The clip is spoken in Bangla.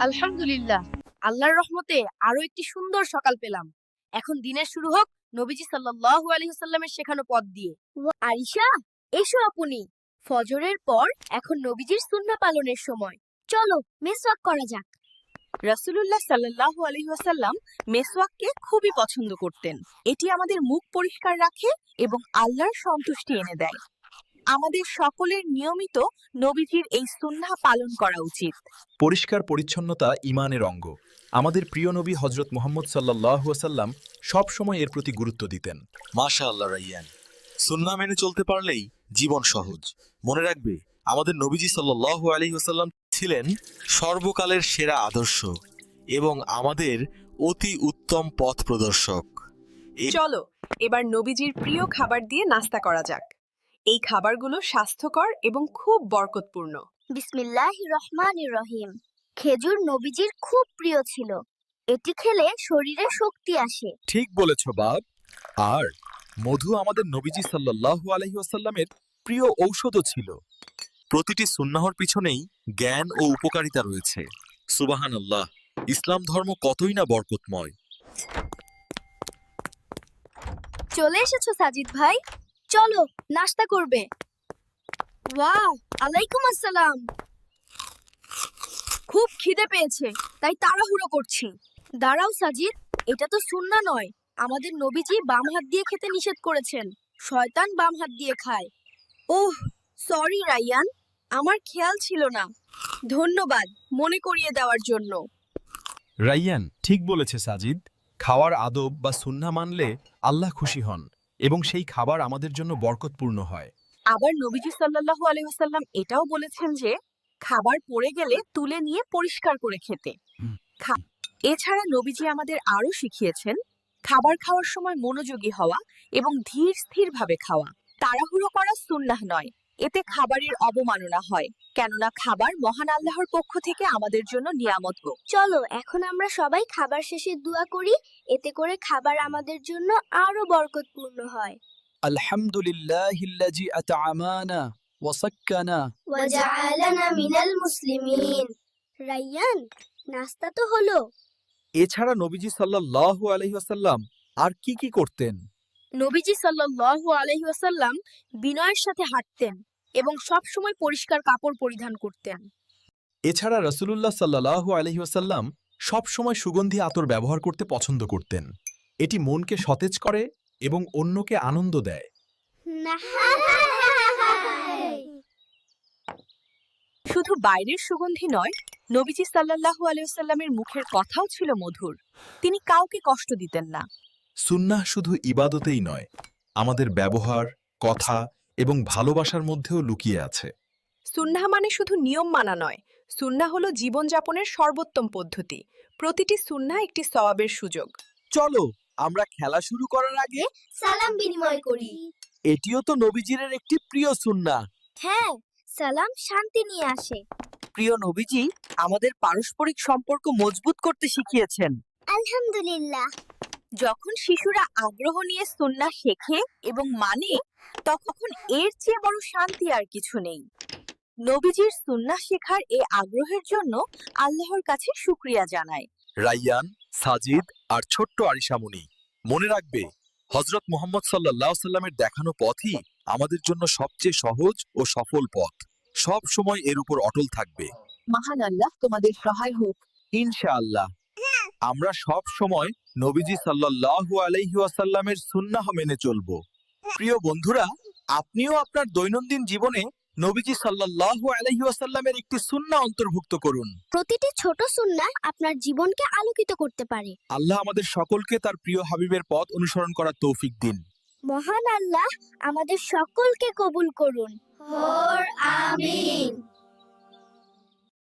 আলহামদুলিল্লাহ, আল্লাহর রহমতে আরো একটি সুন্দর সকাল পেলাম। এখন দিনের শুরু হোক নবীজি সাল্লাল্লাহু আলাইহি ওয়াসাল্লামের শেখানো পথ দিয়ে। আয়েশা, এসো আপনি। ফজরের পর এখন নবীজির সুন্নাহ পালনের সময়। চলো মিসওয়াক করা যাক। রাসূলুল্লাহ সাল্লাল্লাহু আলাইহি ওয়াসাল্লাম মেসওয়াককে খুবই পছন্দ করতেন। এটি আমাদের মুখ পরিষ্কার রাখে এবং আল্লাহর সন্তুষ্টি এনে দেয়। আমাদের সকলের নিয়মিত নবীজির এই সুন্নাহ পালন করা উচিত। পরিষ্কার পরিচ্ছন্নতা ঈমানের অঙ্গ। আমাদের প্রিয় নবী হযরত মুহাম্মদ সাল্লাল্লাহু আলাইহি ওয়াসাল্লাম সব সময় এর প্রতি গুরুত্ব দিতেন। মাশাআল্লাহ রাইয়ান, সুন্নাহ মেনে চলতে পারলেই জীবন সহজ। মনে রাখবে, আমাদের নবীজি সাল্লাল্লাহু আলাইহি ওয়াসাল্লাম ছিলেন সর্বকালের সেরা আদর্শ এবং আমাদের অতি উত্তম পথ প্রদর্শক। চলো এবার নবীজির প্রিয় খাবার দিয়ে নাস্তা করা যাক। এই খাবারগুলো স্বাস্থ্যকর এবং খুব বরকতপূর্ণ। বিসমিল্লাহির রহমানির রহিম। খেজুর নবীজির খুব প্রিয় ছিল। এটি খেলে শরীরে শক্তি আসে। ঠিক বলেছ বাপ। আর মধু আমাদের নবীজি সাল্লাল্লাহু আলাইহি ওয়াসাল্লামের প্রিয় ঔষধও ছিল। প্রতিটি সুন্নাহর পিছনেই জ্ঞান ও উপকারিতা রয়েছে। সুবহানাল্লাহ, ইসলাম ধর্ম কতই না বরকতময়। চলে এসেছো সাজিদ ভাই, চলো নাস্তা করবে। ওয়াও, আলাইকুম আসসালাম। খুব খিদে পেয়েছে, তাই তাড়াহুড়ো করছি। দাঁড়াও সাজিদ, এটা তো সুন্নাহ নয়। আমাদের নবীজি বাম হাত দিয়ে খেতে নিষেধ করেছেন। শয়তান বাম হাত দিয়ে খায়। ওহ, সরি রাইয়ান, আমার খেয়াল ছিল না। ধন্যবাদ মনে করিয়ে দেওয়ার জন্য। রাইয়ান ঠিক বলেছে সাজিদ। খাওয়ার আদব বা সুন্নাহ মানলে আল্লাহ খুশি হন এবং সেই খাবার আমাদের জন্য বরকতপূর্ণ হয়। আবার নবীজি সাল্লাল্লাহু আলাইহি ওয়াসাল্লাম এটাও বলেছেন যে খাবার পড়ে গেলে তুলে নিয়ে পরিষ্কার করে খেতে। এছাড়া নবীজি আমাদের আরো শিখিয়েছেন খাবার খাওয়ার সময় মনোযোগী হওয়া এবং ধীর স্থিরভাবে খাওয়া। তাড়াহুড়ো করা সুন্নাহ নয়, এতে খাবারের অবমাননা হয়। কেননা খাবার মহান আল্লাহর পক্ষ থেকে আমাদের জন্য নিয়ামত। চলো এখন আমরা সবাই খাবার শেষে দোয়া করি, এতে করে খাবার আমাদের জন্য আরো বরকতপূর্ণ হয়। আলহামদুলিল্লাহিল্লাযী আত'আমানা ওয়া সাক্কানা ওয়া জাআলানা মিনাল মুসলিমিন। রাইয়ান, নাস্তা তো হলো। এছাড়া নবীজি সাল্লাল্লাহু আলাইহি ওয়াসাল্লাম আর কি কি করতেন? নবীজি সাল্লাল্লাহু আলাইহি ওয়াসাল্লাম বিনয়ের সাথে হাঁটতেন এবং সব সময় পরিষ্কার কাপড় পরিধান করতেন। এছাড়া রাসূলুল্লাহ সাল্লাল্লাহু আলাইহি ওয়াসাল্লাম সব সময় সুগন্ধি আতর ব্যবহার করতে পছন্দ করতেন। এটি মনকে সতেজ করে এবং অন্যকে আনন্দ দেয়। শুধু বাইরের সুগন্ধি নয়, নবীজি সাল্লাল্লাহু আলাইহি ওয়াসাল্লামের মুখের কথাও ছিল মধুর। তিনি কাউকে কষ্ট দিতেন না। সুন্নাহ শুধু ইবাদতেই নয়, আমাদের ব্যবহার, কথা এবং ভালোবাসার মধ্যেও লুকিয়ে আছে। সুন্নাহ মানে শুধু নিয়ম মানা নয়, সুন্নাহ হলো জীবনযাপনের সর্বোত্তম পদ্ধতি। প্রতিটি সুন্নাহ একটি সওয়াবের সুযোগ। চলো আমরা খেলা শুরু করার আগে সালাম বিনিময় করি। এটিও তো নবীজির একটি প্রিয় সুন্নাহ। হ্যাঁ, সালাম শান্তি নিয়ে আসে। প্রিয় নবীজি আমাদের পারস্পরিক সম্পর্ক মজবুত করতে শিখিয়েছেন। আলহামদুলিল্লাহ। যখন শিশুরা আগ্রহ নিয়ে সুন্নাহ শেখে এবং মানে, তখন এর চেয়ে বড় শান্তি আর কিছু নেই। নবীজির সুন্নাহ শেখার এই আগ্রহের জন্য আল্লাহর কাছে শুকরিয়া জানায়। রাইয়ান, সাজিদ আর ছোট্ট আরিশামুনি, মনে রাখবে, হযরত মুহাম্মদ সাল্লাল্লাহু আলাইহি সাল্লামের দেখানো পথই আমাদের জন্য সবচেয়ে সহজ ও সফল পথ। সব সময় এর উপর অটল থাকবে। মহান আল্লাহ তোমাদের সহায় হোক। ইনশাআল্লাহ আমরা সব সময় নবীজি সাল্লাল্লাহু আলাইহি ওয়াসাল্লামের সুন্নাহ মেনে চলব। প্রিয় বন্ধুরা, আপনিও আপনার দৈনন্দিন জীবনে নবীজি সাল্লাল্লাহু আলাইহি ওয়াসাল্লামের একটি সুন্নাহ অন্তর্ভুক্ত করুন। প্রতিটি ছোট সুন্নাহ আপনার জীবনকে আলোকিত করতে পারে। আল্লাহ আমাদের সকলকে তার প্রিয় হাবিবের পথ অনুসরণ করার তৌফিক দিন। মহান আল্লাহ আমাদের সকলকে কবুল করুন। আমিন।